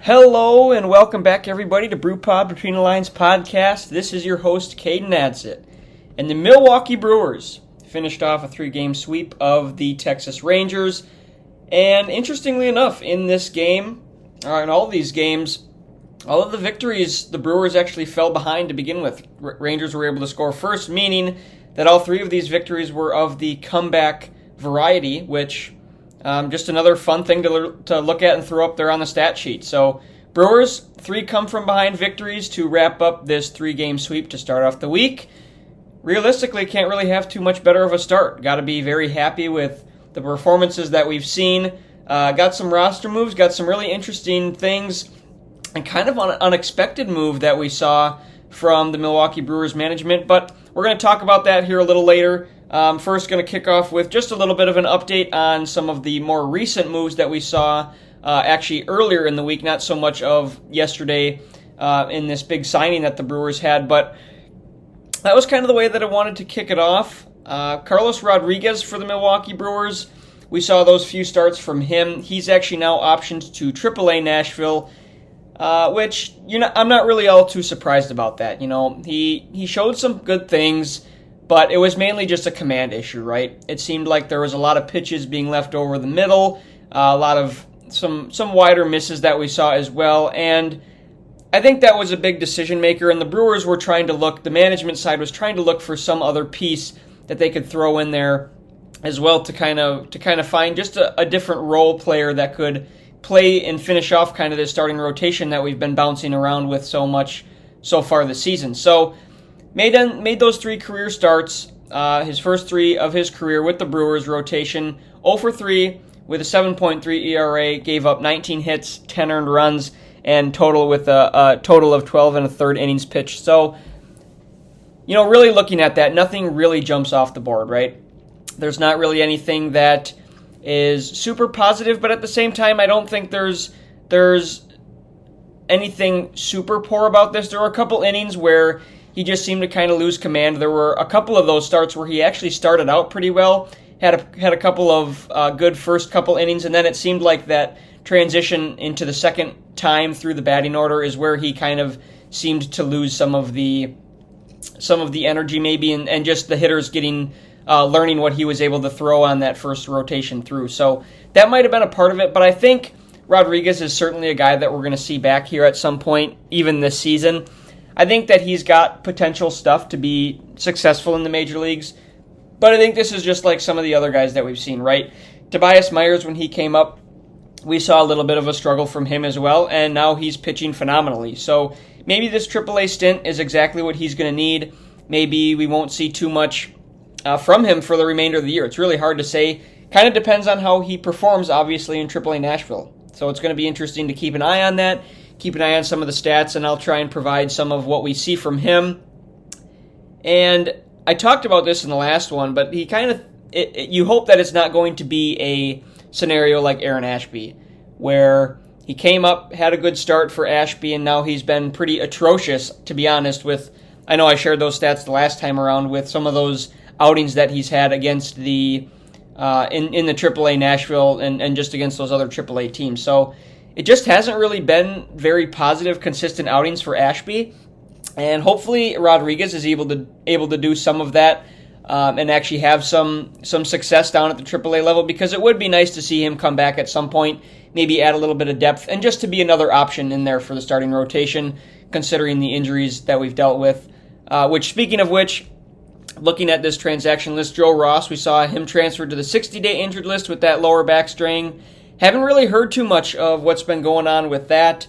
Hello and welcome back, everybody, to Brew Pod Between the Lines podcast. This is your host, Caden Adsit. And the Milwaukee Brewers finished off a 3-game sweep of the Texas Rangers. And interestingly enough, in this game, in all these games, all of the victories, the Brewers actually fell behind to begin with. Rangers were able to score first, meaning that all 3 of these victories were of the comeback variety, which just another fun thing to look at and throw up there on the stat sheet. So Brewers, 3 come-from-behind victories to wrap up this 3-game sweep to start off the week. Realistically, can't really have too much better of a start. Got to be very happy with the performances that we've seen. Got some roster moves, got some really interesting things, and kind of an unexpected move that we saw from the Milwaukee Brewers management. But we're going to talk about that here a little later. First, going to kick off with just a little bit of an update on some of the more recent moves that we saw actually earlier in the week, not so much of yesterday in this big signing that the Brewers had, but that was kind of the way that I wanted to kick it off. Carlos Rodriguez for the Milwaukee Brewers, we saw those few starts from him. He's actually now optioned to AAA Nashville, which I'm not really all too surprised about that. He showed some good things, but it was mainly just a command issue, right? It seemed like there was a lot of pitches being left over the middle, a lot of some wider misses that we saw as well, and I think that was a big decision maker, and the Brewers were the management side was trying to look for some other piece that they could throw in there as well to kind of find just a different role player that could play and finish off kind of this starting rotation that we've been bouncing around with so much so far this season. So made those 3 career starts, his first 3 of his career with the Brewers rotation, 0 for 3 with a 7.3 ERA, gave up 19 hits, 10 earned runs, and total with a total of 12 and a third innings pitched. So, really looking at that, nothing really jumps off the board, right? There's not really anything that is super positive, but at the same time, I don't think there's anything super poor about this. There were a couple innings where he just seemed to kind of lose command. There were a couple of those starts where he actually started out pretty well, had a couple of good first couple innings, and then it seemed like that transition into the second time through the batting order is where he kind of seemed to lose some of the energy maybe, and just the hitters getting learning what he was able to throw on that first rotation through. So that might have been a part of it, but I think Rodriguez is certainly a guy that we're going to see back here at some point, even this season. I think that he's got potential stuff to be successful in the major leagues, but I think this is just like some of the other guys that we've seen, right? Tobias Myers, when he came up, we saw a little bit of a struggle from him as well, and now he's pitching phenomenally. So maybe this AAA stint is exactly what he's going to need. Maybe we won't see too much from him for the remainder of the year. It's really hard to say. Kind of depends on how he performs, obviously, in AAA Nashville. So it's going to be interesting to keep an eye on that, keep an eye on some of the stats, and I'll try and provide some of what we see from him. And I talked about this in the last one, but he you hope that it's not going to be a scenario like Aaron Ashby, where he came up, had a good start for Ashby, and now he's been pretty atrocious, to be honest. I know I shared those stats the last time around with some of those outings that he's had against the in the AAA Nashville and just against those other AAA teams. So it just hasn't really been very positive, consistent outings for Ashby, and hopefully Rodriguez is able to do some of that and actually have some success down at the AAA level, because it would be nice to see him come back at some point, maybe add a little bit of depth, and just to be another option in there for the starting rotation, considering the injuries that we've dealt with. Which, speaking of which, looking at this transaction list, Joe Ross, we saw him transferred to the 60-day injured list with that lower back strain. Haven't really heard too much of what's been going on with that,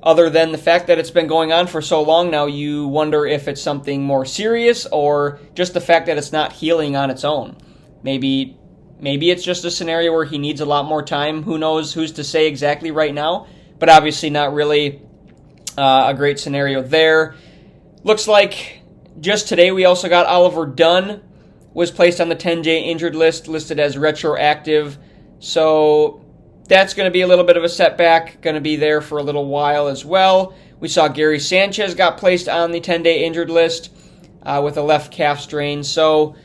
other than the fact that it's been going on for so long now. You wonder if it's something more serious or just the fact that it's not healing on its own. Maybe it's just a scenario where he needs a lot more time. Who knows? Who's to say exactly right now? But obviously not really a great scenario there. Looks like just today we also got Oliver Dunn was placed on the 10-day injured list, listed as retroactive. So that's going to be a little bit of a setback, going to be there for a little while as well. We saw Gary Sanchez got placed on the 10-day injured list with a left calf strain. So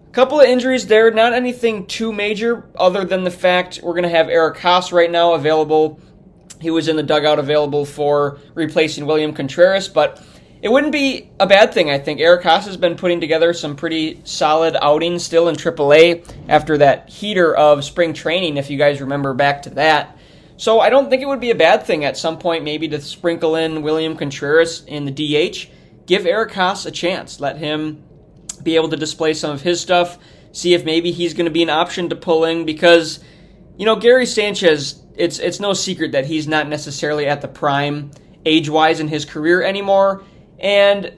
a couple of injuries there, not anything too major other than the fact we're going to have Eric Haas right now available he was in the dugout available for replacing William Contreras, but it wouldn't be a bad thing, I think. Eric Haas has been putting together some pretty solid outings still in AAA after that heater of spring training, if you guys remember back to that. So I don't think it would be a bad thing at some point maybe to sprinkle in William Contreras in the DH. Give Eric Haas a chance. Let him be able to display some of his stuff. See if maybe he's going to be an option to pull in because, Gary Sanchez, it's no secret that he's not necessarily at the prime age-wise in his career anymore. And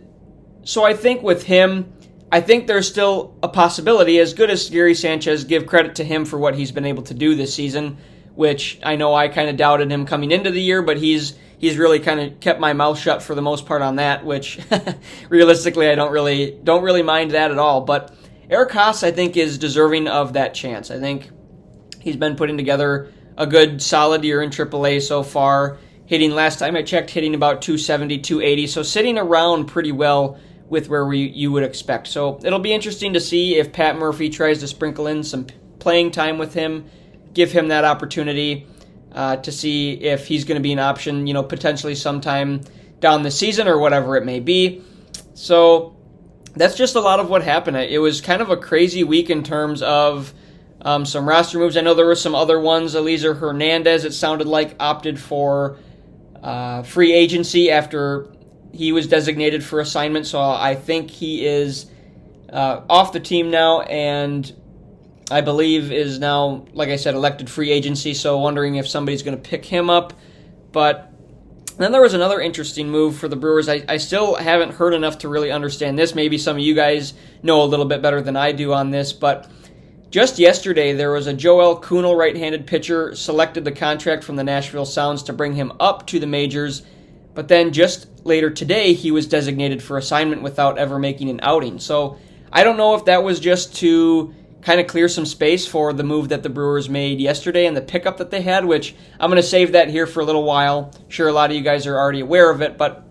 so I think with him, I think there's still a possibility, as good as Gary Sanchez, give credit to him for what he's been able to do this season, which I know I kind of doubted him coming into the year, but he's really kind of kept my mouth shut for the most part on that, which realistically I don't really mind that at all. But Eric Haas, I think, is deserving of that chance. I think he's been putting together a good, solid year in AAA so far. Last time I checked, hitting about 270, 280, so sitting around pretty well with where you would expect. So it'll be interesting to see if Pat Murphy tries to sprinkle in some playing time with him, give him that opportunity to see if he's going to be an option, potentially sometime down the season or whatever it may be. So that's just a lot of what happened. It was kind of a crazy week in terms of some roster moves. I know there were some other ones. Eliezer Hernandez, it sounded like, opted for free agency after he was designated for assignment, so I think he is off the team now, and I believe is now, like I said, elected free agency, so wondering if somebody's going to pick him up. But then there was another interesting move for the Brewers. I still haven't heard enough to really understand this. Maybe some of you guys know a little bit better than I do on this, but just yesterday, there was a Joel Keuchel right-handed pitcher selected the contract from the Nashville Sounds to bring him up to the majors, but then just later today, he was designated for assignment without ever making an outing. So I don't know if that was just to kind of clear some space for the move that the Brewers made yesterday and the pickup that they had, which I'm going to save that here for a little while. Sure, a lot of you guys are already aware of it, but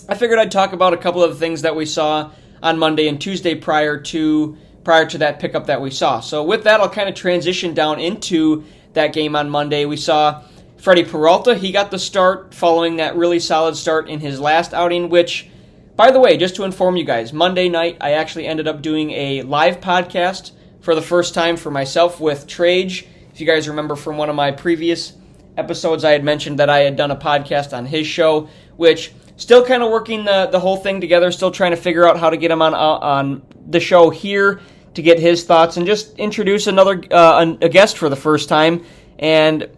I figured I'd talk about a couple of things that we saw on Monday and Tuesday prior to that pickup that we saw. So with that, I'll kind of transition down into that game on Monday. We saw Freddie Peralta. He got the start following that really solid start in his last outing, which, by the way, just to inform you guys, Monday night I actually ended up doing a live podcast for the first time for myself with Trage. If you guys remember from one of my previous episodes, I had mentioned that I had done a podcast on his show, which still kind of working the whole thing together, still trying to figure out how to get him on the show here to get his thoughts and just introduce a guest for the first time and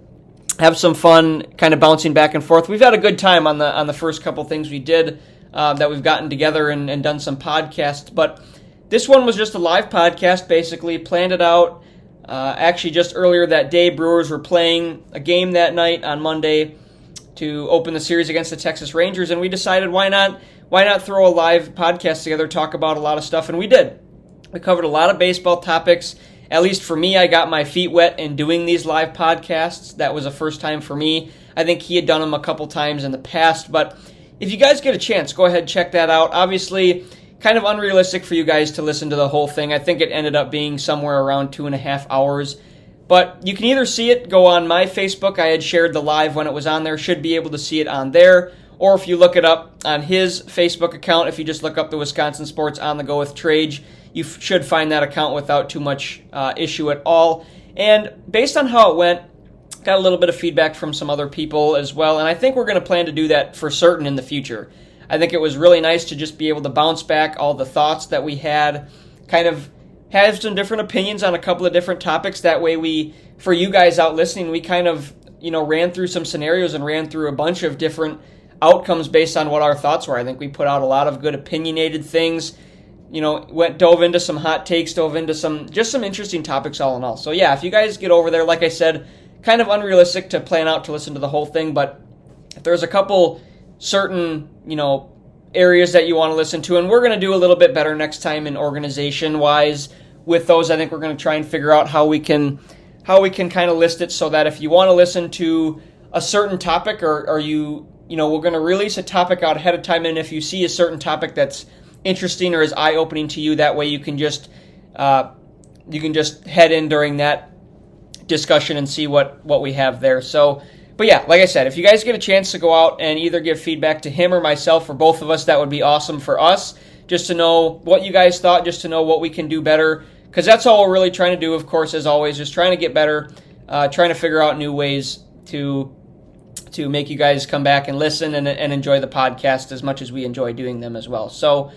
have some fun kind of bouncing back and forth. We've had a good time on the first couple things we did that we've gotten together and done some podcasts, but this one was just a live podcast, basically. Planned it out. Actually, just earlier that day, Brewers were playing a game that night on Monday to open the series against the Texas Rangers, and we decided why not throw a live podcast together, talk about a lot of stuff, and we did. We covered a lot of baseball topics. At least for me, I got my feet wet in doing these live podcasts. That was a first time for me. I think he had done them a couple times in the past, but if you guys get a chance, go ahead and check that out. Obviously, kind of unrealistic for you guys to listen to the whole thing. I think it ended up being somewhere around 2.5 hours. But you can either see it, go on my Facebook. I had shared the live when it was on there. Should be able to see it on there. Or if you look it up on his Facebook account, if you just look up the Wisconsin Sports On The Go with Trage, you should find that account without too much issue at all. And based on how it went, got a little bit of feedback from some other people as well. And I think we're going to plan to do that for certain in the future. I think it was really nice to just be able to bounce back all the thoughts that we had, kind of have some different opinions on a couple of different topics. That way for you guys out listening, we kind of, ran through some scenarios and ran through a bunch of different outcomes based on what our thoughts were. I think we put out a lot of good opinionated things, dove into some hot takes, dove into some interesting topics all in all. So yeah, if you guys get over there, like I said, kind of unrealistic to plan out to listen to the whole thing, but if there's a couple certain, areas that you want to listen to, and we're going to do a little bit better next time in organization-wise with those. I think we're going to try and figure out how we can kind of list it so that if you want to listen to a certain topic or we're going to release a topic out ahead of time, and if you see a certain topic that's interesting or is eye-opening to you, that way you can just head in during that discussion and see what we have there. So, But yeah, like I said, if you guys get a chance to go out and either give feedback to him or myself or both of us, that would be awesome for us, just to know what you guys thought, just to know what we can do better, because that's all we're really trying to do, of course, as always, just trying to get better, trying to figure out new ways to make you guys come back and listen and enjoy the podcast as much as we enjoy doing them as well. So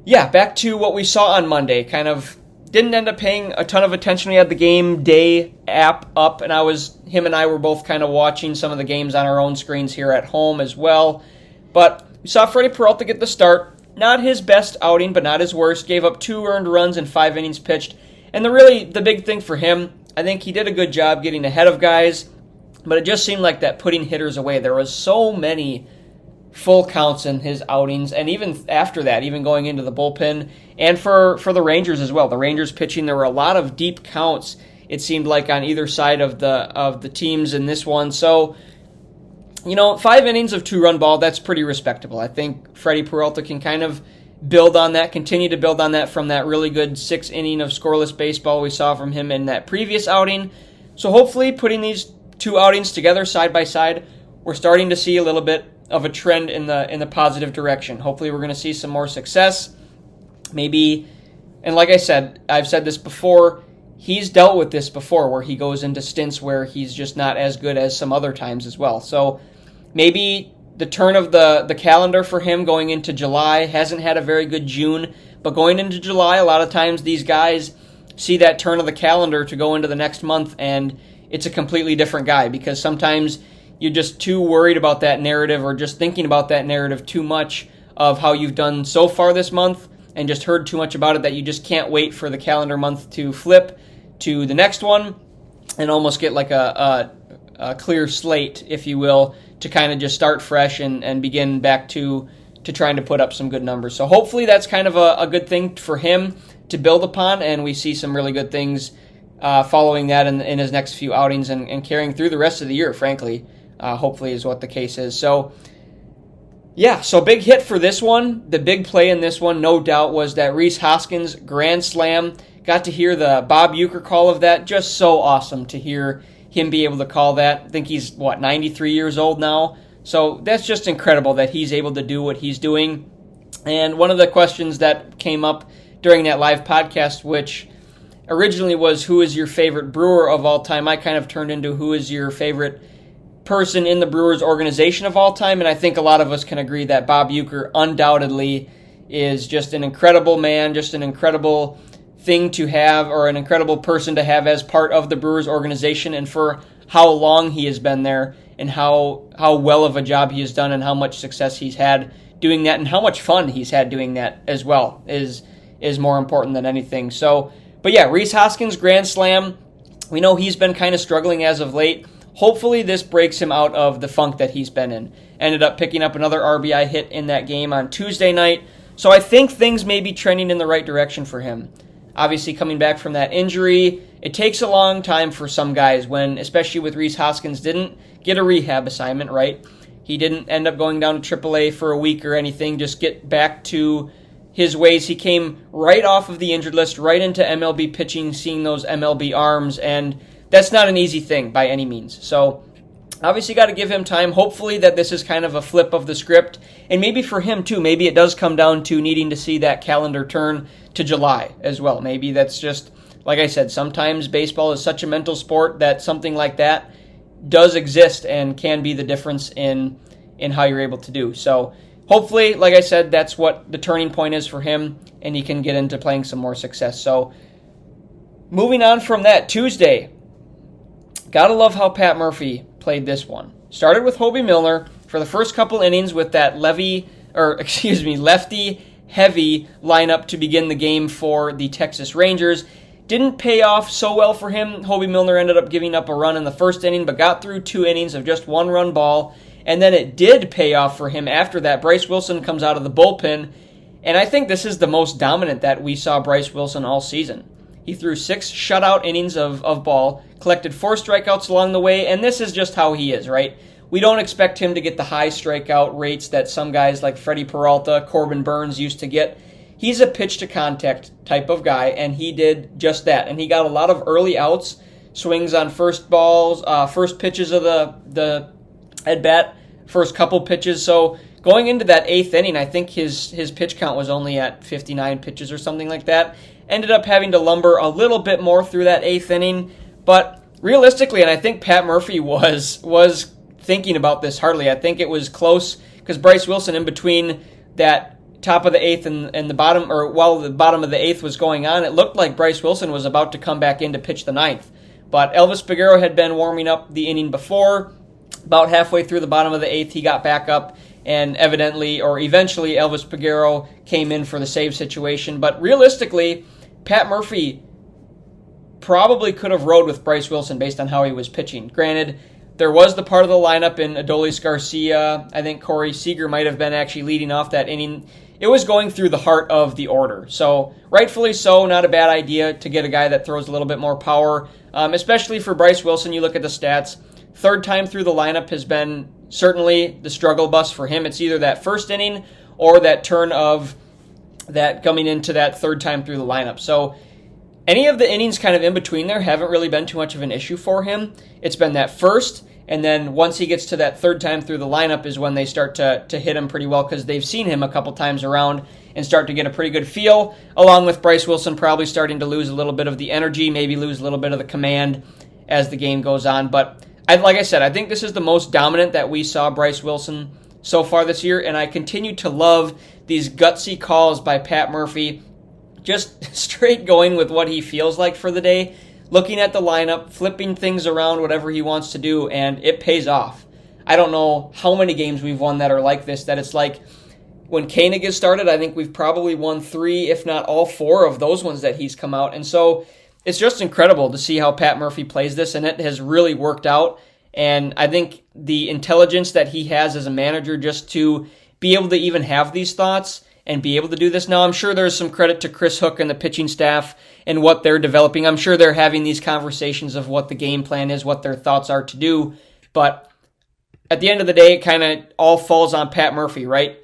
yeah, back to what we saw on Monday. Kind of didn't end up paying a ton of attention. We had the game day app up, and him and I were both kind of watching some of the games on our own screens here at home as well. But we saw Freddie Peralta get the start. Not his best outing, but not his worst. Gave up 2 earned runs in 5 innings pitched. And the big thing for him, I think he did a good job getting ahead of guys, but it just seemed like that putting hitters away. There was so many full counts in his outings, and even after that, even going into the bullpen, and for the Rangers as well. The Rangers pitching, there were a lot of deep counts, it seemed like, on either side of the teams in this one. So, 5 innings of 2-run ball, that's pretty respectable. I think Freddie Peralta can kind of build on that, continue to build on that from that really good 6th inning of scoreless baseball we saw from him in that previous outing. So hopefully, putting these 2 outings together side by side, we're starting to see a little bit of a trend in the positive direction. Hopefully we're going to see some more success. Maybe, and like I said, I've said this before, he's dealt with this before where he goes into stints where he's just not as good as some other times as well. So maybe the turn of the calendar for him going into July, hasn't had a very good June, but going into July, a lot of times these guys see that turn of the calendar to go into the next month and it's a completely different guy, because sometimes you're just too worried about that narrative or just thinking about that narrative too much of how you've done so far this month and just heard too much about it that you just can't wait for the calendar month to flip to the next one and almost get like a clear slate, if you will, to kind of just start fresh and begin back to trying to put up some good numbers. So hopefully that's kind of a good thing for him to build upon, and we see some really good things following that in his next few outings and carrying through the rest of the year, frankly. Hopefully is what the case is. So, yeah, so big hit for this one. The big play in this one, no doubt, was that Rhys Hoskins grand slam. Got to hear the Bob Uecker call of that. Just so awesome to hear him be able to call that. I think he's, 93 years old now? So that's just incredible that he's able to do what he's doing. And one of the questions that came up during that live podcast, which originally was, who is your favorite Brewer of all time? I kind of turned into, who is your favorite person in the Brewers organization of all time, and I think a lot of us can agree that Bob Uecker undoubtedly is just an incredible man, just an incredible thing to have, or an incredible person to have as part of the Brewers organization, and for how long he has been there, and how well of a job he has done, and how much success he's had doing that, and how much fun he's had doing that as well is more important than anything. So, but yeah, Rhys Hoskins grand slam. We know he's been kind of struggling as of late. Hopefully this breaks him out of the funk that he's been in. Ended up picking up another RBI hit in that game on Tuesday night. So I think things may be trending in the right direction for him. Obviously coming back from that injury, it takes a long time for some guys when, especially with Rhys Hoskins, didn't get a rehab assignment, right? He didn't end up going down to AAA for a week or anything, just get back to his ways. He came right off of the injured list, right into MLB pitching, seeing those MLB arms, and that's not an easy thing by any means. So obviously got to give him time. Hopefully that this is kind of a flip of the script. And maybe for him too, maybe it does come down to needing to see that calendar turn to July as well. Maybe that's just, like I said, sometimes baseball is such a mental sport that something like that does exist and can be the difference in how you're able to do. So hopefully, like I said, that's what the turning point is for him, and he can get into playing some more success. So moving on from that, Tuesday, gotta love how Pat Murphy played this one. Started with Hobie Milner for the first couple innings with that lefty heavy lineup to begin the game for the Texas Rangers. Didn't pay off so well for him. Hobie Milner ended up giving up a run in the first inning, but got through 2 innings of just 1-run ball. And then it did pay off for him after that. Bryce Wilson comes out of the bullpen, and I think this is the most dominant that we saw Bryce Wilson all season. He threw 6 shutout innings of ball, collected 4 strikeouts along the way, and this is just how he is, right? We don't expect him to get the high strikeout rates that some guys like Freddie Peralta, Corbin Burns used to get. He's a pitch-to-contact type of guy, and he did just that. And he got a lot of early outs swings on first pitches of the at bat, first couple pitches. So going into that 8th inning, I think his pitch count was only at 59 pitches or something like that. Ended up having to lumber a little bit more through that 8th inning, but realistically, and I think Pat Murphy was thinking about this hardly. I think it was close because Bryce Wilson, in between that top of the 8th and the bottom, or while the bottom of the 8th was going on, it looked like Bryce Wilson was about to come back in to pitch the 9th. But Elvis Peguero had been warming up the inning before. About halfway through the bottom of the 8th, he got back up, and eventually Elvis Peguero came in for the save situation. But realistically, Pat Murphy probably could have rode with Bryce Wilson based on how he was pitching. Granted, there was the part of the lineup in Adolis Garcia. I think Corey Seager might have been actually leading off that inning. It was going through the heart of the order. So rightfully so, not a bad idea to get a guy that throws a little bit more power, especially for Bryce Wilson. You look at the stats. Third time through the lineup has been certainly the struggle bus for him. It's either that first inning or that turn of that coming into that third time through the lineup. So any of the innings kind of in between there haven't really been too much of an issue for him. It's been that first, and then once he gets to that third time through the lineup is when they start to hit him pretty well because they've seen him a couple times around and start to get a pretty good feel, along with Bryce Wilson probably starting to lose a little bit of the energy, maybe lose a little bit of the command as the game goes on. But like I said, I think this is the most dominant that we saw Bryce Wilson so far this year, and I continue to love these gutsy calls by Pat Murphy, just straight going with what he feels like for the day, looking at the lineup, flipping things around, whatever he wants to do, and it pays off. I don't know how many games we've won that are like this, that it's like when Koenig has started, I think we've probably won 3, if not all 4 of those ones that he's come out. And so it's just incredible to see how Pat Murphy plays this, and it has really worked out. And I think the intelligence that he has as a manager just to be able to even have these thoughts and be able to do this. Now, I'm sure there's some credit to Chris Hook and the pitching staff and what they're developing. I'm sure they're having these conversations of what the game plan is, what their thoughts are to do. But at the end of the day, it kind of all falls on Pat Murphy, right?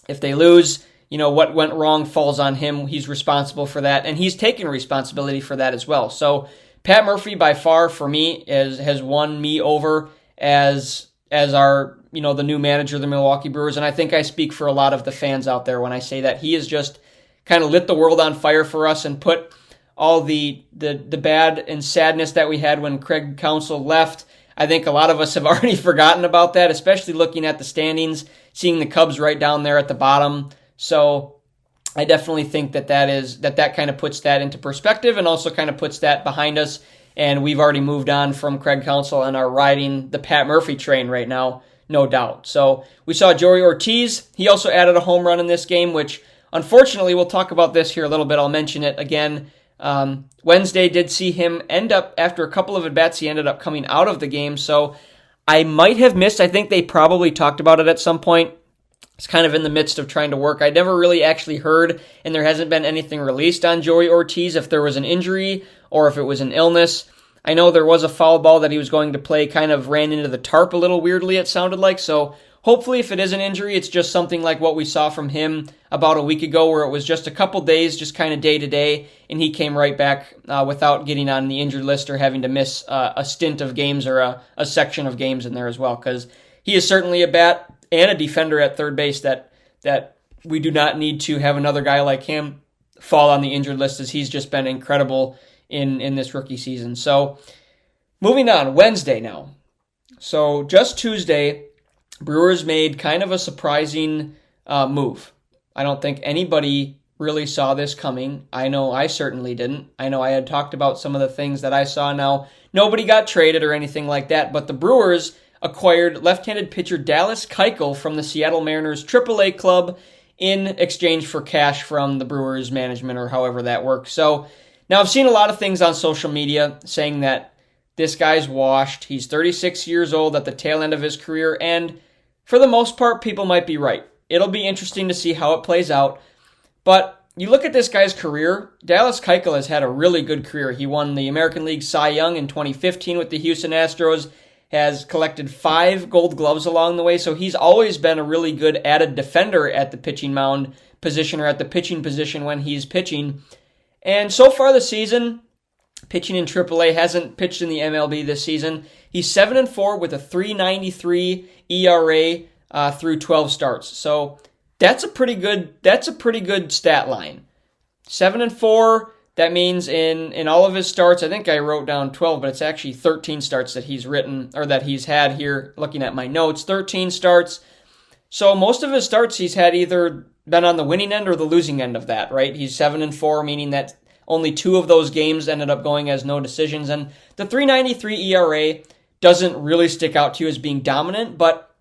If they lose, what went wrong falls on him. He's responsible for that, and he's taking responsibility for that as well. So Pat Murphy, by far, for me, has won me over as our, the new manager of the Milwaukee Brewers. And I think I speak for a lot of the fans out there when I say that he has just kind of lit the world on fire for us and put all the bad and sadness that we had when Craig Counsell left. I think a lot of us have already forgotten about that, especially looking at the standings, seeing the Cubs right down there at the bottom. So I definitely think that kind of puts that into perspective and also kind of puts that behind us. And we've already moved on from Craig Counsell and are riding the Pat Murphy train right now, no doubt. So we saw Joey Ortiz. He also added a home run in this game, which unfortunately, we'll talk about this here a little bit. I'll mention it again. Wednesday did see him end up, after a couple of at-bats, he ended up coming out of the game. So I might have missed. I think they probably talked about it at some point. It's kind of in the midst of trying to work. I never really actually heard, and there hasn't been anything released on Joey Ortiz if there was an injury or if it was an illness. I know there was a foul ball that he was going to play, kind of ran into the tarp a little weirdly, it sounded like. So hopefully if it is an injury, it's just something like what we saw from him about a week ago, where it was just a couple days, just kind of day to day, and he came right back without getting on the injured list or having to miss a stint of games or a section of games in there as well, because he is certainly a bat and a defender at third base that we do not need to have another guy like him fall on the injured list, as he's just been incredible in this rookie season. So moving on, Wednesday now. So just Tuesday, Brewers made kind of a surprising move. I don't think anybody really saw this coming. I know I certainly didn't. I know I had talked about some of the things that I saw. Now, nobody got traded or anything like that, but the Brewers acquired left-handed pitcher Dallas Keuchel from the Seattle Mariners AAA club in exchange for cash from the Brewers management, or however that works. So now I've seen a lot of things on social media saying that this guy's washed. He's 36 years old at the tail end of his career, and for the most part, people might be right. It'll be interesting to see how it plays out. But you look at this guy's career, Dallas Keuchel has had a really good career. He won the American League Cy Young in 2015 with the Houston Astros, has collected 5 Gold Gloves along the way, so he's always been a really good added defender at the pitching mound position, or at the pitching position when he's pitching. And so far this season, pitching in AAA, hasn't pitched in the MLB this season. He's 7-4 with a 3.93 ERA through 12 starts. So that's a pretty good stat line. 7-4. That means in all of his starts, I think I wrote down 12, but it's actually 13 starts that he's had here. Looking at my notes, 13 starts. So most of his starts, he's had either been on the winning end or the losing end of that, right? He's 7-4, meaning that only 2 of those games ended up going as no decisions. And the 3.93 ERA doesn't really stick out to you as being dominant, but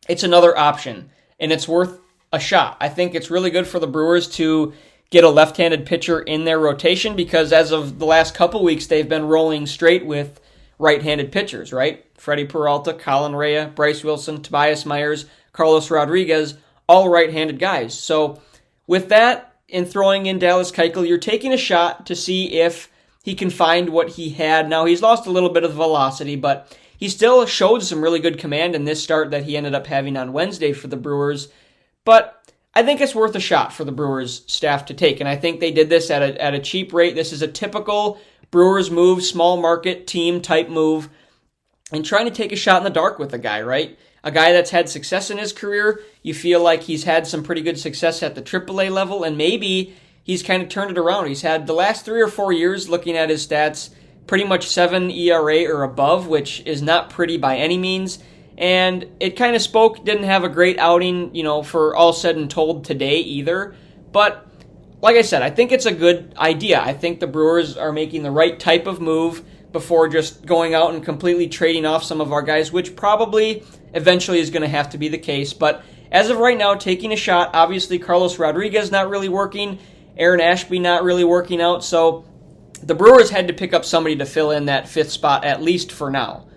it's another option, and it's worth a shot. I think it's really good for the Brewers to get a left-handed pitcher in their rotation because as of the last couple weeks, they've been rolling straight with right-handed pitchers, right? Freddie Peralta, Colin Rea, Bryce Wilson, Tobias Myers, Carlos Rodriguez, all right-handed guys. So with that, in throwing in Dallas Keuchel, you're taking a shot to see if he can find what he had. Now, he's lost a little bit of velocity, but he still showed some really good command in this start that he ended up having on Wednesday for the Brewers. But I think it's worth a shot for the Brewers staff to take, and I think they did this at a cheap rate. This is a typical Brewers move, small market team type move, and trying to take a shot in the dark with a guy, right? A guy that's had success in his career. You feel like he's had some pretty good success at the AAA level, and maybe he's kind of turned it around. He's had the last 3 or 4 years, looking at his stats, pretty much 7 ERA or above, which is not pretty by any means. And it kind of didn't have a great outing, for all said and told today either. But like I said, I think it's a good idea. I think the Brewers are making the right type of move before just going out and completely trading off some of our guys, which probably eventually is going to have to be the case. But as of right now, taking a shot, obviously Carlos Rodriguez not really working, Aaron Ashby not really working out. So the Brewers had to pick up somebody to fill in that 5th spot, at least for now.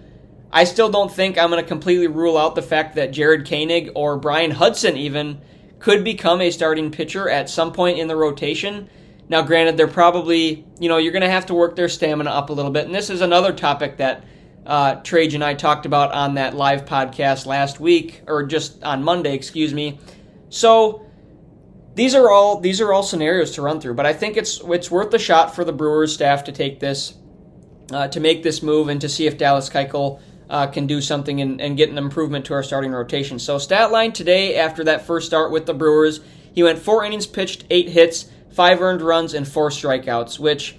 I still don't think I'm going to completely rule out the fact that Jared Koenig or Brian Hudson even could become a starting pitcher at some point in the rotation. Now, granted, they're probably, you're going to have to work their stamina up a little bit. And this is another topic that Trage and I talked about on that live podcast last week, or just on Monday, excuse me. So these are all scenarios to run through. But I think it's worth the shot for the Brewers staff to take this, to make this move and to see if Dallas Keuchel can do something and get an improvement to our starting rotation. So stat line today after that first start with the Brewers, he went 4 innings pitched, 8 hits, 5 earned runs, and 4 strikeouts, which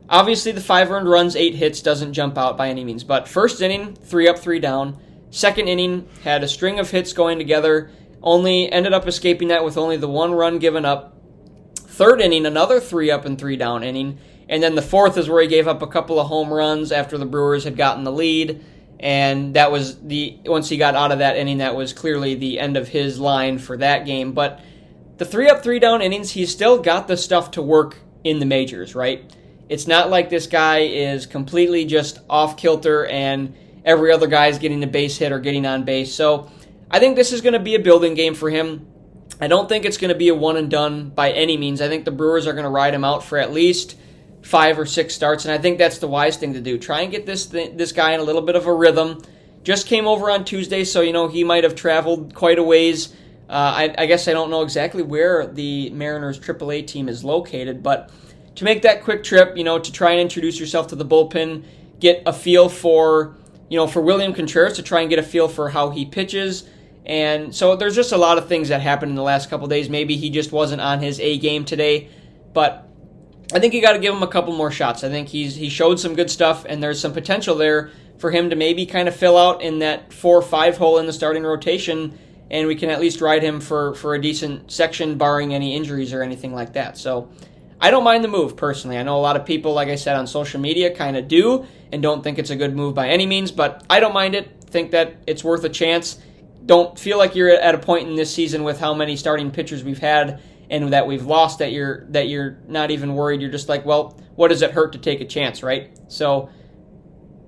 obviously the 5 earned runs, 8 hits doesn't jump out by any means. But first inning, 3 up, 3 down. Second inning, had a string of hits going together, only ended up escaping that with only the 1 run given up. Third inning, another 3 up and 3 down inning. And then the fourth is where he gave up a couple of home runs after the Brewers had gotten the lead. And that was once he got out of that inning, that was clearly the end of his line for that game. But the 3 up, 3 down innings, he's still got the stuff to work in the majors, right? It's not like this guy is completely just off kilter and every other guy is getting a base hit or getting on base. So I think this is going to be a building game for him. I don't think it's going to be a one and done by any means. I think the Brewers are going to ride him out for at least 5 or 6 starts, and I think that's the wise thing to do. Try and get this guy in a little bit of a rhythm. Just came over on Tuesday, so he might have traveled quite a ways. I guess I don't know exactly where the Mariners AAA team is located, but to make that quick trip, to try and introduce yourself to the bullpen, get a feel for William Contreras, to try and get a feel for how he pitches. And so there's just a lot of things that happened in the last couple of days. Maybe he just wasn't on his A game today, but I think you got to give him a couple more shots. I think he showed some good stuff, and there's some potential there for him to maybe kind of fill out in that 4-5 hole in the starting rotation, and we can at least ride him for a decent section, barring any injuries or anything like that. So I don't mind the move, personally. I know a lot of people, like I said, on social media kind of do and don't think it's a good move by any means, but I don't mind it. Think that it's worth a chance. Don't feel like you're at a point in this season with how many starting pitchers we've had and that we've lost that you're not even worried. You're just like, well, what does it hurt to take a chance, right? So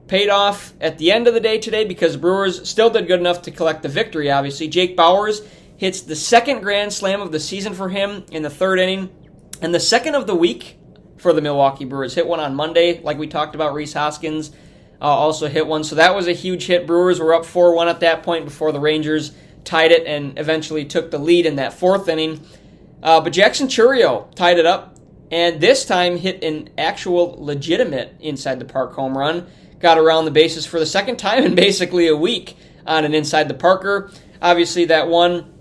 paid off at the end of the day today because the Brewers still did good enough to collect the victory, obviously. Jake Bauers hits the second grand slam of the season for him in the 3rd inning, and the second of the week for the Milwaukee Brewers. Hit one on Monday, like we talked about. Reese Hoskins also hit one, so that was a huge hit. Brewers were up 4-1 at that point before the Rangers tied it and eventually took the lead in that 4th inning. But Jackson Chourio tied it up and this time hit an actual legitimate inside the park home run. Got around the bases for the second time in basically a week on an inside the parker. Obviously, that one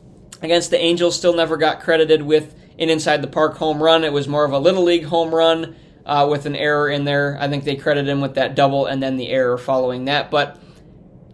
against the Angels still never got credited with an inside the park home run. It was more of a Little League home run with an error in there. I think they credited him with that double and then the error following that. But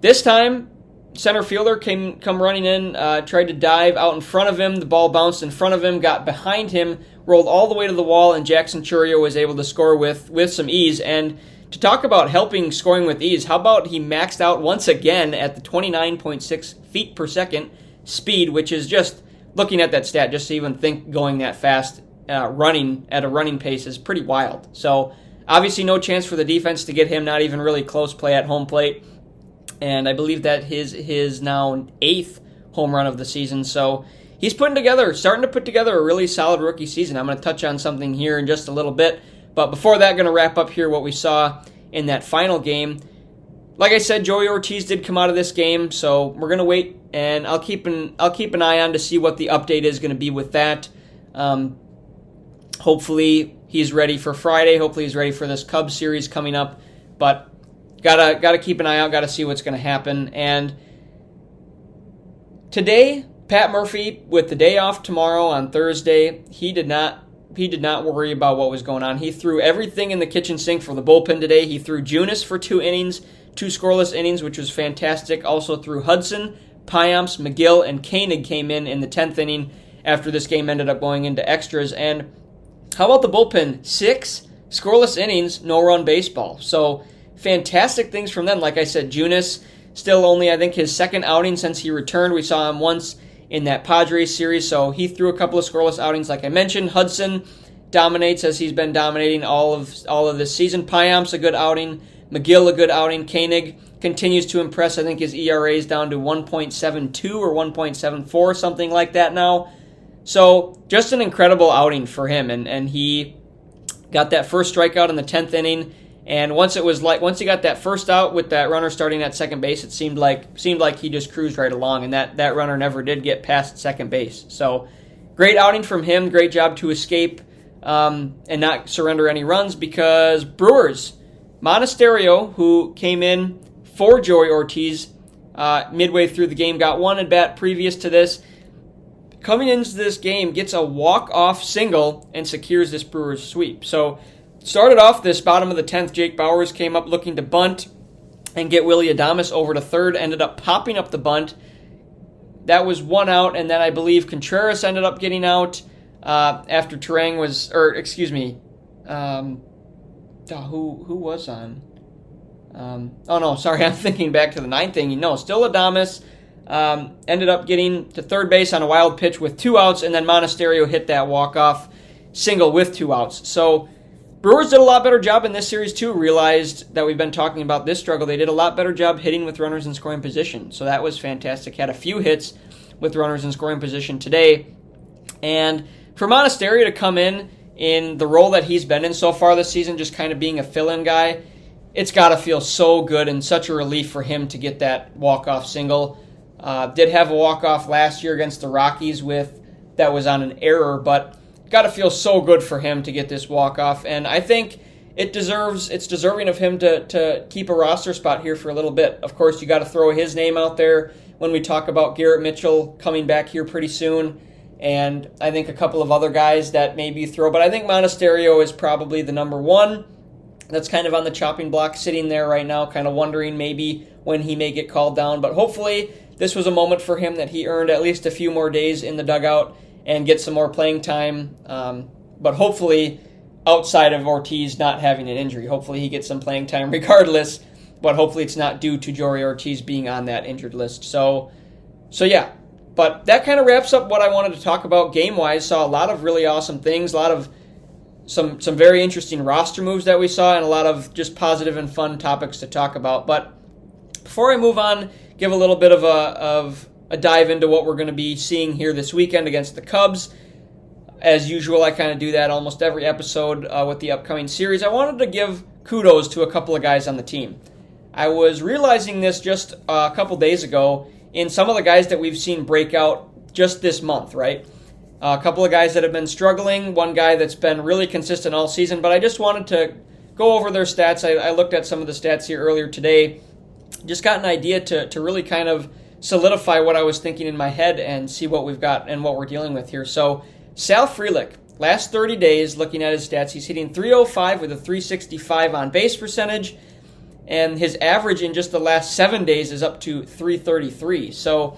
this time, center fielder come running in, tried to dive out in front of him. The ball bounced in front of him, got behind him, rolled all the way to the wall, and Jackson Chourio was able to score with some ease. And to talk about helping scoring with ease, how about he maxed out once again at the 29.6 feet per second speed, which is just, looking at that stat, just to even think going that fast, running at a running pace is pretty wild. So obviously no chance for the defense to get him, not even really close play at home plate. And I believe that his now 8th home run of the season. So he's starting to put together a really solid rookie season. I'm going to touch on something here in just a little bit. But before that, going to wrap up here what we saw in that final game. Like I said, Joey Ortiz did come out of this game, so we're going to wait, and I'll keep an eye on to see what the update is going to be with that. Hopefully he's ready for Friday. Hopefully he's ready for this Cubs series coming up. But gotta keep an eye out. Gotta see what's going to happen. And today, Pat Murphy, with the day off tomorrow on Thursday, he did not worry about what was going on. He threw everything in the kitchen sink for the bullpen today. He threw Junis for 2 innings, 2 scoreless innings, which was fantastic. Also threw Hudson, Payamps, McGill, and Koenig came in the 10th inning after this game ended up going into extras. And how about the bullpen? 6 scoreless innings, no-run baseball. So fantastic things from them. Like I said, Junis still only, I think, his second outing since he returned. We saw him once in that Padres series, so he threw a couple of scoreless outings like I mentioned. Hudson dominates as he's been dominating all of this season. Payamps a good outing. McGill a good outing. Koenig continues to impress. I think his ERA is down to 1.72 or 1.74, something like that now. So just an incredible outing for him, and he got that first strikeout in the 10th inning. And once he got that first out with that runner starting at second base, it seemed like he just cruised right along, and that runner never did get past second base. So great outing from him. Great job to escape and not surrender any runs, because Brewers, Monasterio, who came in for Joey Ortiz midway through the game, got one at bat previous to this. Coming into this game, gets a walk-off single and secures this Brewers sweep. So started off this bottom of the 10th, Jake Bauers came up looking to bunt and get Willy Adames over to third, ended up popping up the bunt. That was 1 out, and then I believe Contreras ended up getting out after Turang was, or excuse me, who was on? Oh no, sorry, I'm thinking back to the 9th inning. No, still Adames. Ended up getting to third base on a wild pitch with 2 outs, and then Monasterio hit that walk-off single with 2 outs. So Brewers did a lot better job in this series too. Realized that we've been talking about this struggle. They did a lot better job hitting with runners in scoring position. So that was fantastic. Had a few hits with runners in scoring position today. And for Monasterio to come in the role that he's been in so far this season, just kind of being a fill-in guy, it's got to feel so good and such a relief for him to get that walk-off single. Did have a walk-off last year against the Rockies that was on an error, but got to feel so good for him to get this walk-off. And I think it's deserving of him to keep a roster spot here for a little bit. Of course, you got to throw his name out there when we talk about Garrett Mitchell coming back here pretty soon. And I think a couple of other guys that maybe throw. But I think Monasterio is probably the number one that's kind of on the chopping block, sitting there right now, kind of wondering maybe when he may get called down. But hopefully this was a moment for him that he earned at least a few more days in the dugout and get some more playing time. But hopefully, outside of Ortiz not having an injury, hopefully he gets some playing time regardless. But hopefully it's not due to Joey Ortiz being on that injured list. So yeah. But that kind of wraps up what I wanted to talk about game-wise. Saw a lot of really awesome things, a lot of some very interesting roster moves that we saw, and a lot of just positive and fun topics to talk about. But before I move on, give a little bit of a dive into what we're going to be seeing here this weekend against the Cubs. As usual, I kind of do that almost every episode with the upcoming series. I wanted to give kudos to a couple of guys on the team. I was realizing this just a couple days ago in some of the guys that we've seen break out just this month, right? A couple of guys that have been struggling, one guy that's been really consistent all season, but I just wanted to go over their stats. I looked at some of the stats here earlier today, just got an idea to really kind of solidify what I was thinking in my head and see what we've got and what we're dealing with here. So Sal Frelick, last 30 days, looking at his stats, he's hitting .305 with a .365 on base percentage, and his average in just the last 7 days is up to .333. So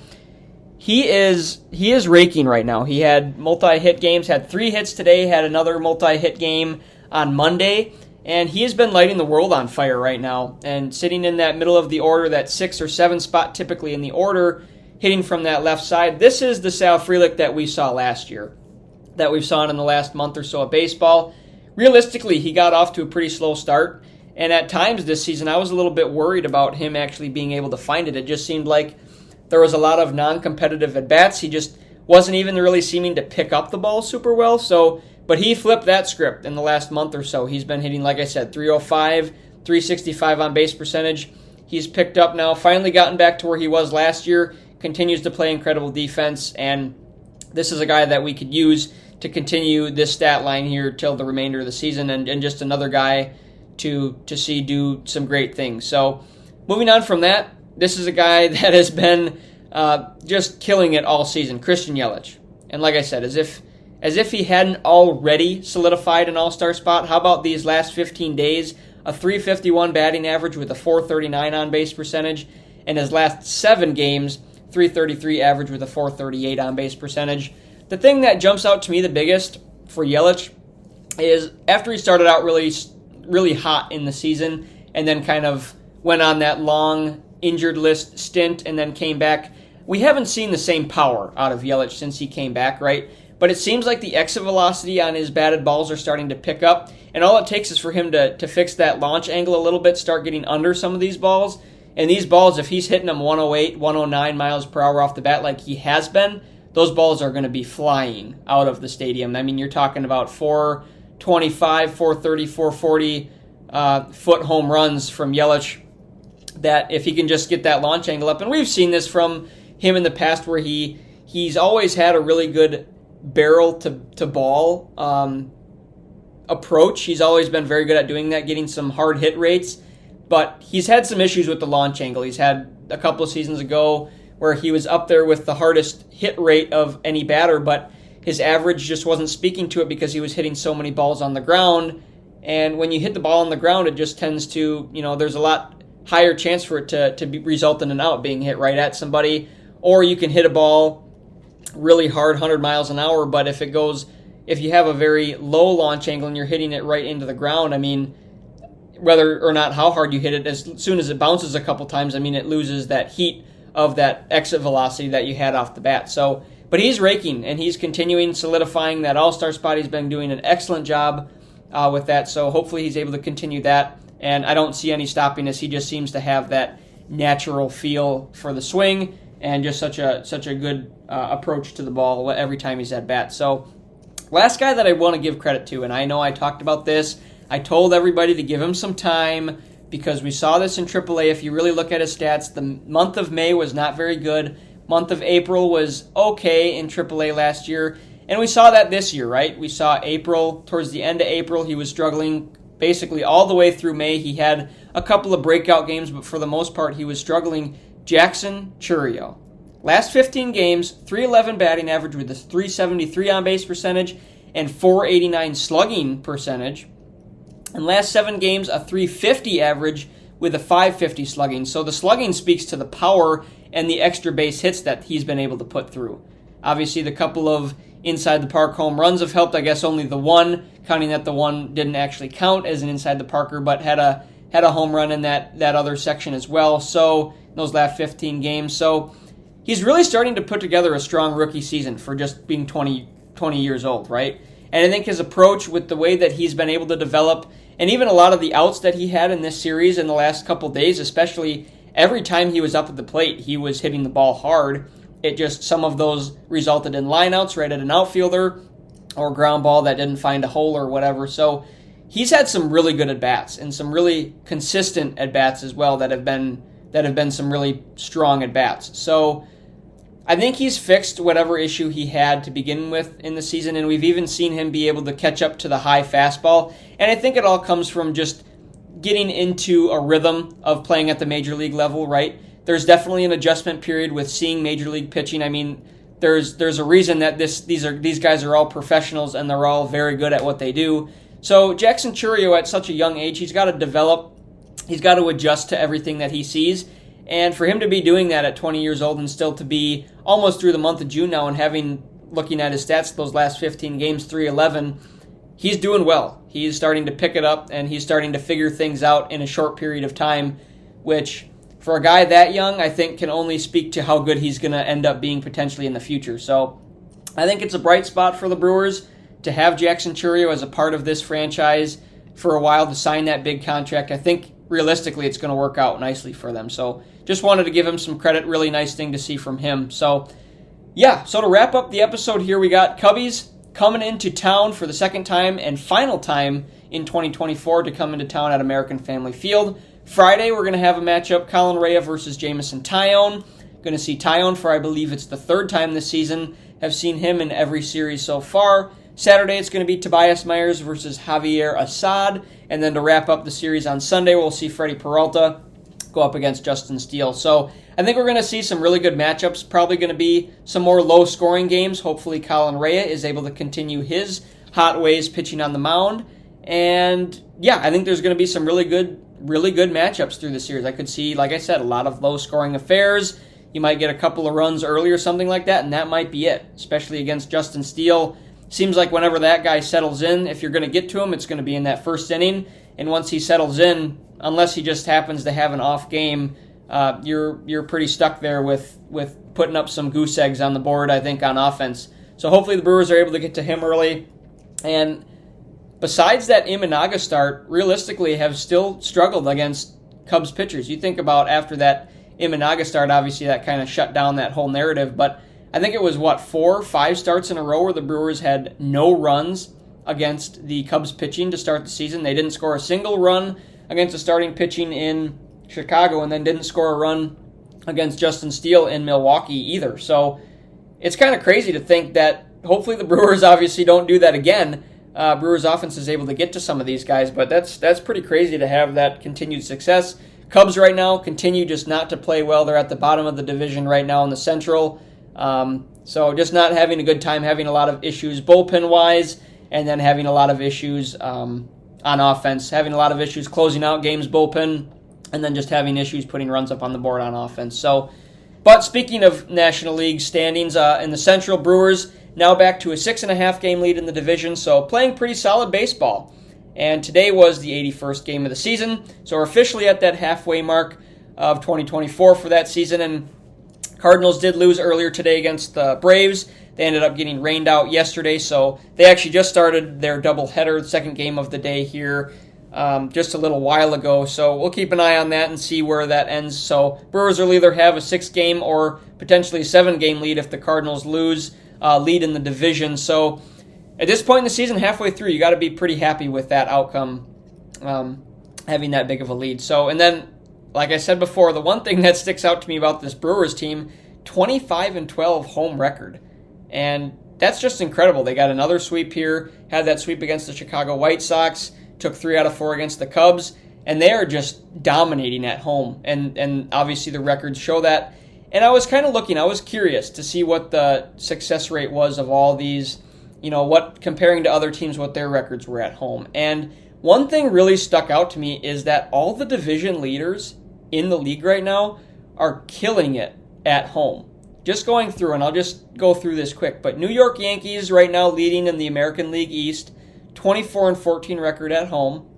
he is raking right now. He had multi-hit games, had 3 hits today, had another multi-hit game on Monday, and he has been lighting the world on fire right now and sitting in that middle of the order, that 6 or 7 spot typically in the order, hitting from that left side. This is the Sal Frelick that we saw last year, that we've seen in the last month or so of baseball. Realistically, he got off to a pretty slow start, and at times this season I was a little bit worried about him actually being able to find it. It just seemed like there was a lot of non-competitive at-bats. He just wasn't even really seeming to pick up the ball super well. But he flipped that script in the last month or so. He's been hitting, like I said, .305, .365 on base percentage. He's picked up now, finally gotten back to where he was last year, continues to play incredible defense, and this is a guy that we could use to continue this stat line here till the remainder of the season, and just another guy to see do some great things. So moving on from that, this is a guy that has been just killing it all season, Christian Yelich. And like I said, as if he hadn't already solidified an all-star spot, how about these last 15 days? A .351 batting average with a .439 on-base percentage, and his last 7 games, .333 average with a .438 on-base percentage. The thing that jumps out to me the biggest for Yelich is after he started out really hot in the season and then kind of went on that long injured list stint and then came back, we haven't seen the same power out of Yelich since he came back, right? But it seems like the exit velocity on his batted balls are starting to pick up, and all it takes is for him to fix that launch angle a little bit, start getting under some of these balls. And these balls, if he's hitting them 108, 109 miles per hour off the bat like he has been, those balls are going to be flying out of the stadium. I mean, you're talking about 425, 430, 440 foot home runs from Yelich, that if he can just get that launch angle up. And we've seen this from him in the past where he's always had a really good barrel to ball approach. He's always been very good at doing that, getting some hard hit rates. But he's had some issues with the launch angle. He's had a couple of seasons ago where he was up there with the hardest hit rate of any batter, but his average just wasn't speaking to it because he was hitting so many balls on the ground. And when you hit the ball on the ground, it just tends to, there's a lot higher chance for it to result in an out, being hit right at somebody. Or you can hit a ball really hard, 100 miles an hour, but if you have a very low launch angle and you're hitting it right into the ground, I mean, whether or not how hard you hit it, as soon as it bounces a couple times, I mean, it loses that heat of that exit velocity that you had off the bat. So, but he's raking, and he's continuing solidifying that all-star spot. He's been doing an excellent job with that, so hopefully he's able to continue that, and I don't see any stopping this. He just seems to have that natural feel for the swing and just such a good approach to the ball every time he's at bat. So, last guy that I want to give credit to, and I know I talked about this, I told everybody to give him some time because we saw this in AAA. If you really look at his stats, the month of May was not very good. Month of April was okay in AAA last year. And we saw that this year, right? We saw April, towards the end of April, he was struggling basically all the way through May. He had a couple of breakout games, but for the most part, he was struggling. Jackson Chourio. Last 15 games, .311 batting average with a .373 on-base percentage and .489 slugging percentage. And last 7 games, a .350 average with a .550 slugging. So the slugging speaks to the power and the extra base hits that he's been able to put through. Obviously, the couple of inside the park home runs have helped. I guess only the one, counting that the one didn't actually count as an inside the parker, but had a home run in that other section as well. So those last 15 games. So he's really starting to put together a strong rookie season for just being 20 years old, right? And I think his approach with the way that he's been able to develop, and even a lot of the outs that he had in this series in the last couple days, especially every time he was up at the plate, he was hitting the ball hard. It just, some of those resulted in lineouts right at an outfielder or ground ball that didn't find a hole or whatever. So he's had some really good at-bats and some really consistent at-bats as well that have been some really strong at-bats. So I think he's fixed whatever issue he had to begin with in the season, and we've even seen him be able to catch up to the high fastball. And I think it all comes from just getting into a rhythm of playing at the major league level, right? There's definitely an adjustment period with seeing major league pitching. I mean, there's a reason that these guys are all professionals and they're all very good at what they do. So Jackson Chourio, at such a young age, he's got to develop, he's got to adjust to everything that he sees. And for him to be doing that at 20 years old and still to be almost through the month of June now and looking at his stats those last 15 games, 311, he's doing well. He's starting to pick it up and he's starting to figure things out in a short period of time, which for a guy that young, I think can only speak to how good he's going to end up being potentially in the future. So I think it's a bright spot for the Brewers to have Jackson Chourio as a part of this franchise for a while, to sign that big contract. I think realistically it's going to work out nicely for them. So just wanted to give him some credit. Really nice thing to see from him. So yeah, so to wrap up the episode here, we got Cubbies coming into town for the second time and final time in 2024 to come into town at American Family Field. Friday, we're going to have a matchup, Colin Rea versus Jameson Taillon. Going to see Taillon for, I believe it's the third time this season. Have seen him in every series so far. Saturday, it's going to be Tobias Myers versus Javier Assad. And then to wrap up the series on Sunday, we'll see Freddie Peralta go up against Justin Steele. So I think we're going to see some really good matchups. Probably going to be some more low-scoring games. Hopefully Colin Rea is able to continue his hot ways pitching on the mound. And yeah, I think there's going to be some really good matchups through the series. I could see, like I said, a lot of low-scoring affairs. You might get a couple of runs early or something like that, and that might be it, especially against Justin Steele. Seems like whenever that guy settles in, if you're going to get to him, it's going to be in that first inning. And once he settles in, unless he just happens to have an off game, you're pretty stuck there with putting up some goose eggs on the board, I think, on offense. So hopefully the Brewers are able to get to him early. And besides that Imanaga start, realistically have still struggled against Cubs pitchers. You think about after that Imanaga start, obviously that kind of shut down that whole narrative, but I think it was, 4 or 5 starts in a row where the Brewers had no runs against the Cubs pitching to start the season. They didn't score a single run against the starting pitching in Chicago and then didn't score a run against Justin Steele in Milwaukee either. So it's kind of crazy to think that hopefully the Brewers obviously don't do that again. Brewers offense is able to get to some of these guys, but that's pretty crazy to have that continued success. Cubs right now continue just not to play well. They're at the bottom of the division right now in the Central. So just not having a good time, having a lot of issues bullpen-wise, and then having a lot of issues on offense, having a lot of issues closing out games bullpen, and then just having issues putting runs up on the board on offense. So, but speaking of National League standings, in the Central, Brewers now back to a 6.5 game lead in the division, so playing pretty solid baseball. And today was the 81st game of the season, so we're officially at that halfway mark of 2024 for that season, and Cardinals did lose earlier today against the Braves. They ended up getting rained out yesterday, so they actually just started their doubleheader, the second game of the day here, just a little while ago. So we'll keep an eye on that and see where that ends. So Brewers will either have a 6-game or potentially a 7-game lead if the Cardinals lose lead in the division. So at this point in the season, halfway through, you got to be pretty happy with that outcome, having that big of a lead. So, and then, like I said before, the one thing that sticks out to me about this Brewers team, 25-12 home record. And that's just incredible. They got another sweep here, had that sweep against the Chicago White Sox, took 3 out of 4 against the Cubs, and they are just dominating at home. And obviously the records show that. And I was kind of looking, I was curious to see what the success rate was of all these, what comparing to other teams, what their records were at home. And one thing really stuck out to me is that all the division leaders in the league right now are killing it at home. Just going through, and I'll just go through this quick, but New York Yankees right now leading in the American League East, 24-14 record at home.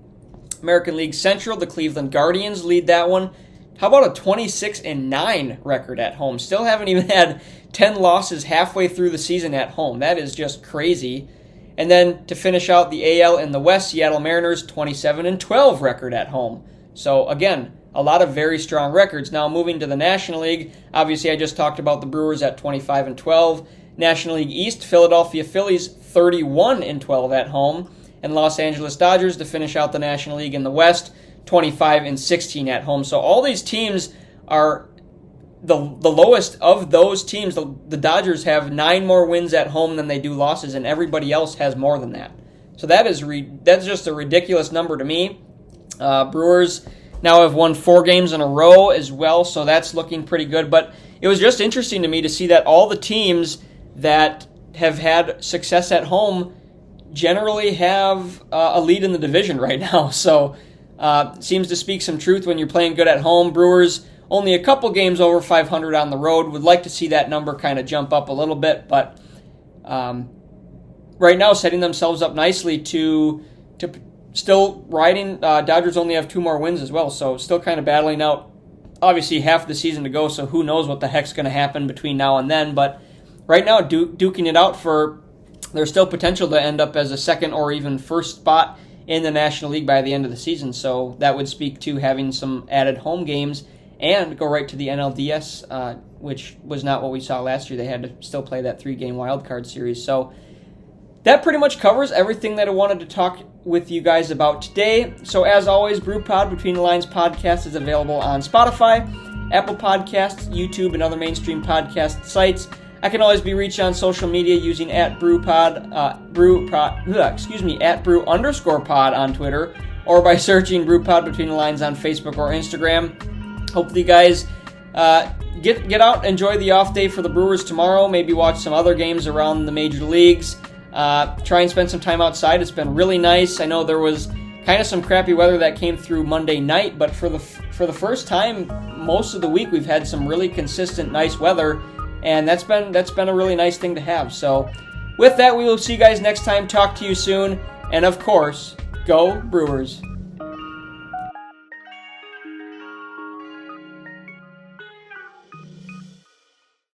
American League Central, the Cleveland Guardians lead that one. How about a 26-9 record at home? Still haven't even had 10 losses halfway through the season at home. That is just crazy. And then to finish out the AL in the West, Seattle Mariners, 27-12 record at home. So again, a lot of very strong records. Now moving to the National League, obviously I just talked about the Brewers at 25-12. National League East, Philadelphia Phillies 31-12 at home, and Los Angeles Dodgers to finish out the National League in the West, 25-16 at home. So all these teams the lowest of those teams, the Dodgers have 9 more wins at home than they do losses, and everybody else has more than that. So that's just a ridiculous number to me. Brewers now have won 4 games in a row as well, so that's looking pretty good. But it was just interesting to me to see that all the teams that have had success at home generally have a lead in the division right now. So seems to speak some truth when you're playing good at home. Brewers only a couple games over 500 on the road. Would like to see that number kind of jump up a little bit, but right now setting themselves up nicely to still riding. Dodgers only have 2 more wins as well, so still kind of battling out. Obviously, half the season to go, so who knows what the heck's going to happen between now and then. But right now, duking it out for there's still potential to end up as a second or even first spot in the National League by the end of the season. So that would speak to having some added home games and go right to the NLDS, which was not what we saw last year. They had to still play that 3-game wildcard series. So that pretty much covers everything that I wanted to talk with you guys about today. So as always, BrewPod Between the Lines podcast is available on Spotify, Apple Podcasts, YouTube, and other mainstream podcast sites. I can always be reached on social media using @BrewPod, at Brew_pod on Twitter, or by searching BrewPod Between the Lines on Facebook or Instagram. Hopefully you guys get out, enjoy the off day for the Brewers tomorrow, maybe watch some other games around the major leagues. Try and spend some time outside. It's been really nice. I know there was kind of some crappy weather that came through Monday night, but for the first time most of the week we've had some really consistent nice weather, and that's been a really nice thing to have. So with that, we will see you guys next time. Talk to you soon, and of course, go Brewers.